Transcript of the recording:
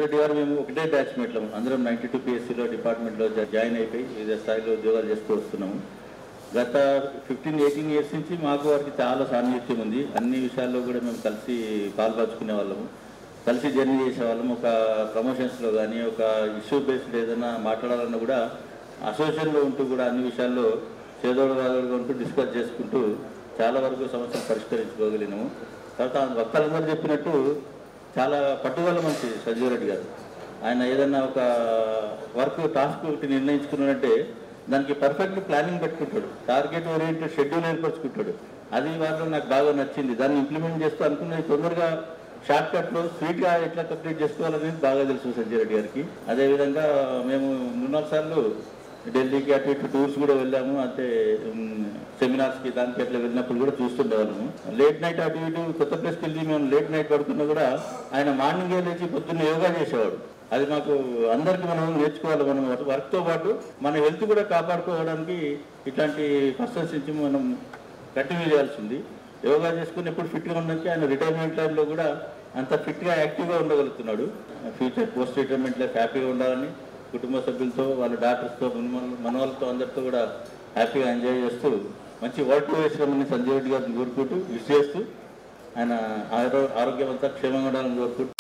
సంజయ్ రెడ్డి గారు మేము ఒకటే బ్యాచ్మేట్లము, అందరం 92 PSCలో డిపార్ట్మెంట్లో జాయిన్ అయిపోయి వివిధ స్థాయిలో ఉద్యోగాలు చేస్తూ వస్తున్నాము. గత 15-18 ఇయర్స్ నుంచి మాకు వారికి చాలా సాన్నిహిత్యం ఉంది. అన్ని విషయాల్లో కూడా మేము కలిసి పాల్పంచుకునే వాళ్ళము, కలిసి జర్నీ చేసేవాళ్ళము. ఒక ప్రమోషన్స్లో కానీ, ఒక ఇష్యూ బేస్డ్ ఏదైనా మాట్లాడాలన్నా కూడా అసోసియేషన్లో ఉంటూ కూడా అన్ని విషయాల్లో చేదోడుగా ఉంటూ డిస్కస్ చేసుకుంటూ చాలా వరకు సమస్యలు పరిష్కరించుకోగలిగినాము. తర్వాత వక్తలందరూ చెప్పినట్టు చాలా పట్టుదల మనిషి సంజయ్ రెడ్డి గారు. ఆయన ఏదన్నా ఒక వర్క్ టాస్క్ ఒకటి నిర్ణయించుకున్నాడంటే దానికి పర్ఫెక్ట్ ప్లానింగ్ పెట్టుకుంటాడు, టార్గెట్ ఓరియంటెడ్ షెడ్యూల్ ఏర్పరచుకుంటాడు. అది వాళ్ళు నాకు బాగా నచ్చింది. దాన్ని ఇంప్లిమెంట్ చేస్తూ అనుకున్నది తొందరగా షార్ట్ కట్లో స్వీట్గా ఎట్లా కంప్లీట్ చేసుకోవాలనేది బాగా తెలుసు సంజయ్ రెడ్డి గారికి. అదేవిధంగా మేము 3-4 సార్లు ఢిల్లీకి అటు ఇటు టూర్స్ కూడా వెళ్ళాము. అంటే సెమినార్స్కి దానికి అట్లా వెళ్ళినప్పుడు కూడా చూస్తుండేవాళ్ళము. లేట్ నైట్ అటు ఇటు కొత్త ప్లేస్కి వెళ్ళి మేము లేట్ నైట్ పడుకున్నా కూడా ఆయన మార్నింగే లేచి పొద్దున్న యోగా చేసేవాడు. అది మాకు అందరికీ మనం నేర్చుకోవాలి. మనం వర్క్తో పాటు మన హెల్త్ కూడా కాపాడుకోవడానికి ఇట్లాంటి పర్సన్స్ నుంచి మనం కంటిన్యూ చేయాల్సింది. యోగా చేసుకుని ఎప్పుడు ఫిట్గా ఉండడానికి ఆయన రిటైర్మెంట్ టైంలో కూడా అంత ఫిట్గా యాక్టివ్గా ఉండగలుగుతున్నాడు. ఫ్యూచర్ పోస్ట్ రిటైర్మెంట్ లైఫ్ హ్యాపీగా ఉండాలని కుటుంబ సభ్యులతో, వాళ్ళ డాక్టర్స్తో, మనవాళ్ళతో అందరితో కూడా హ్యాపీగా ఎంజాయ్ చేస్తూ మంచి వర్క్ వేసినామని సంజయ్ రెడ్డి గారిని కోరుకుంటూ విష్ చేస్తూ ఆయన ఆరోగ్యవంతా క్షేమంగా ఉండాలని కోరుకుంటూ